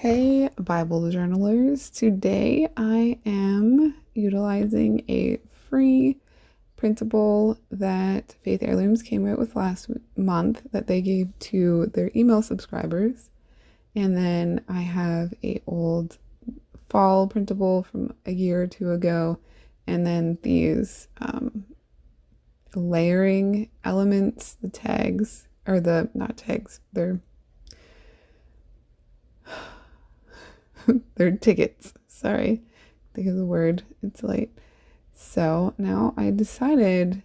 Hey, Bible journalers. Today I am utilizing a free printable that Faithheirlooms came out with last month that they gave to their email subscribers. And then I have a old fall printable from a year or two ago. And then these layering elements, the tags, or the, not tags, they're tickets. Sorry. Think of the word. It's late. So now I had decided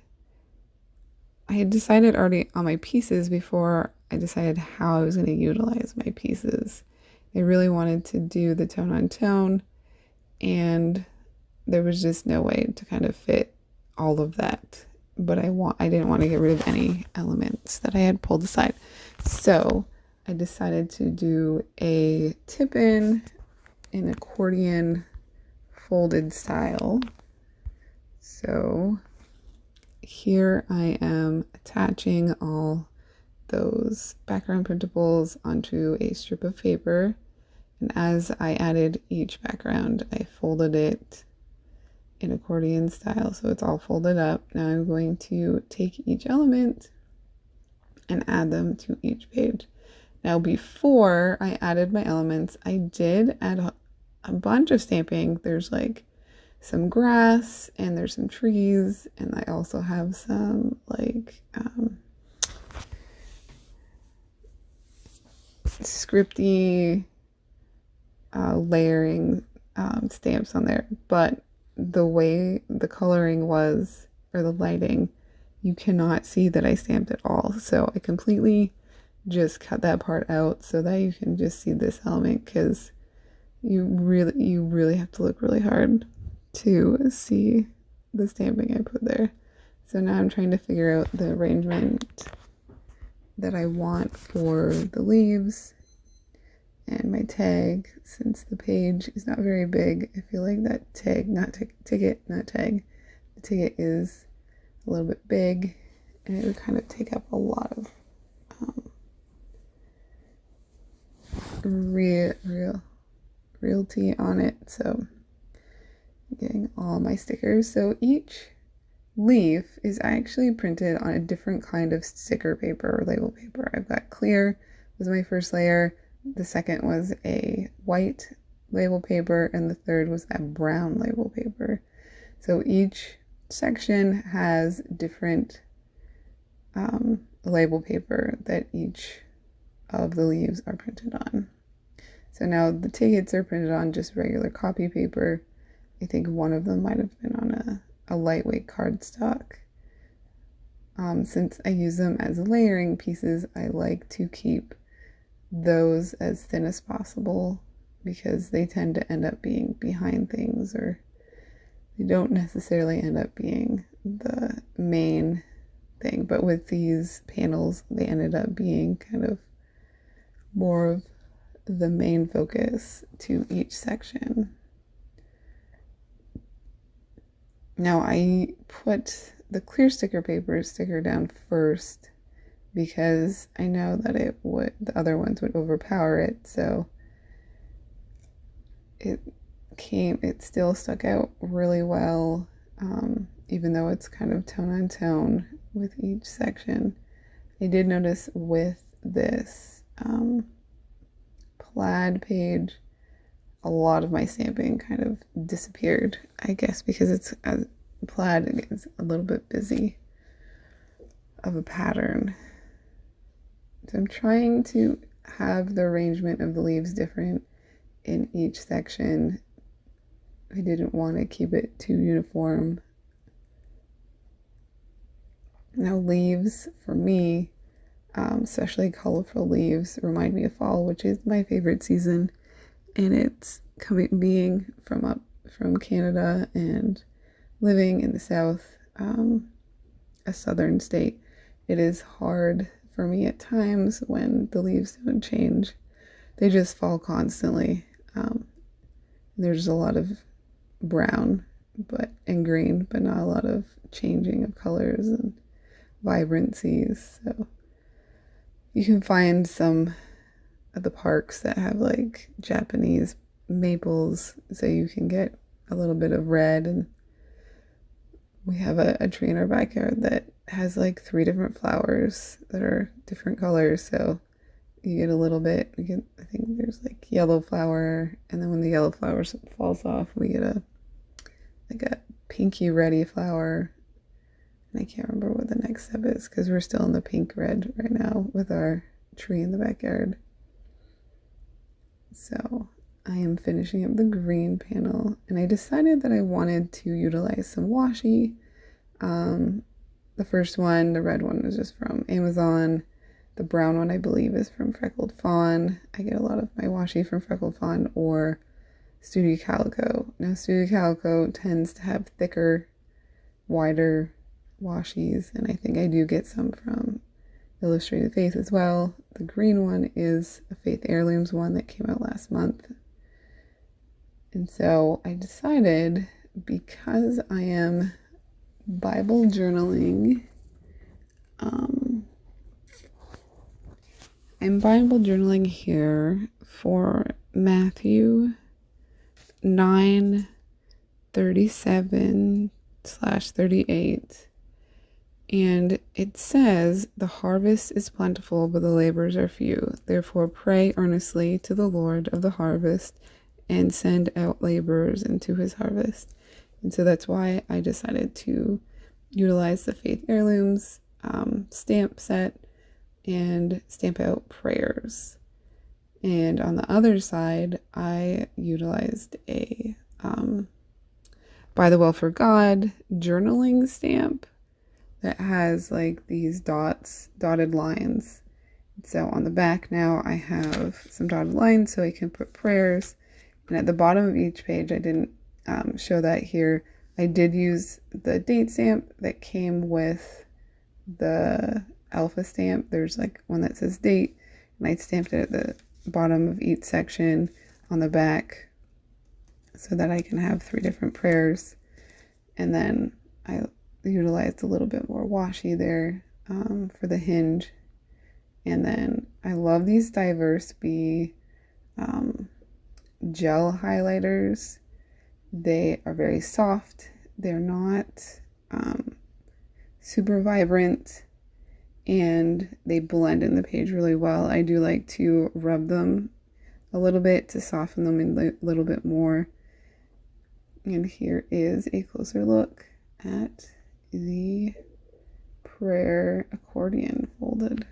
already on my pieces before I decided how I was going to utilize my pieces. I really wanted to do the tone on tone, and there was just no way to kind of fit all of that. But I didn't want to get rid of any elements that I had pulled aside. So I decided to do a tip-in an accordion folded style. So here I am attaching all those background printables onto a strip of paper. And as I added each background, I folded it in accordion style. So it's all folded up. Now I'm going to take each element and add them to each page. Now, before I added my elements, I did add a bunch of stamping. There's like some grass and there's some trees, and I also have some like scripty layering stamps on there. But the way the coloring was, or the lighting, you cannot see that I stamped at all. So I completely just cut that part out so that you can just see this element, because you really have to look really hard to see the stamping I put there. So now I'm trying to figure out the arrangement that I want for the leaves and my tag. Since the page is not very big, I feel like that tag, ticket, not tag, the ticket is a little bit big, and it would kind of take up a lot of realty on it. So I'm getting all my stickers. So each leaf is actually printed on a different kind of sticker paper or label paper. I've got clear was my first layer, the second was a white label paper, and the third was a brown label paper. So each section has different label paper that each of the leaves are printed on. So now the tickets are printed on just regular copy paper. I think one of them might have been on a lightweight cardstock. Since I use them as layering pieces, I like to keep those as thin as possible, because they tend to end up being behind things, or they don't necessarily end up being the main thing. But with these panels, they ended up being kind of more of the main focus to each section. Now I put the clear sticker down first, because I know that the other ones would overpower it. So it still stuck out really well, even though it's kind of tone on tone with each section. I did notice with this plaid page, a lot of my stamping kind of disappeared, I guess because it's plaid is a little bit busy of a pattern. So I'm trying to have the arrangement of the leaves different in each section. I didn't want to keep it too uniform. Now bees for me, especially colorful leaves, remind me of fall, which is my favorite season. And it's being from Canada and living in the South, a southern state. It is hard for me at times when the leaves don't change. They just fall constantly. There's a lot of brown and green, but not a lot of changing of colors and vibrancies. So you can find some at the parks that have like Japanese maples, so you can get a little bit of red. And we have a tree in our backyard that has like 3 different flowers that are different colors, so you get a little bit. We get, I think there's like yellow flower, and then when the yellow flower falls off, we get a pinky reddy flower. And I can't remember what the next step is because we're still in the pink red right now with our tree in the backyard. So I am finishing up the green panel, and I decided that I wanted to utilize some washi. The first one, the red one, was just from Amazon. The brown one, I believe, is from Freckled Fawn. I get a lot of my washi from Freckled Fawn or Studio Calico. Now, Studio Calico tends to have thicker, wider washis, and I think I do get some from Illustrated Faith as well. The green one is a Faithheirlooms one that came out last month. And so I decided, because I am Bible journaling, I'm Bible journaling here for Mathew 9:37/38. And it says, "The harvest is plentiful, but the laborers are few. Therefore pray earnestly to the Lord of the harvest and send out laborers into his harvest." And so that's why I decided to utilize the Faithheirlooms stamp set and stamp out prayers. And on the other side, I utilized a By the Well for God journaling stamp that has like these dotted lines. So on the back now I have some dotted lines so I can put prayers. And at the bottom of each page, I didn't show that here, I did use the date stamp that came with the alpha stamp. There's like one that says date, and I stamped it at the bottom of each section on the back so that I can have 3 different prayers. And then I utilized a little bit more washi there for the hinge. And then I love these Diverse Bee gel highlighters. They are very soft. They're not super vibrant, and they blend in the page really well. I do like to rub them a little bit to soften them a little bit more. And here is a closer look at the prayer accordion folded.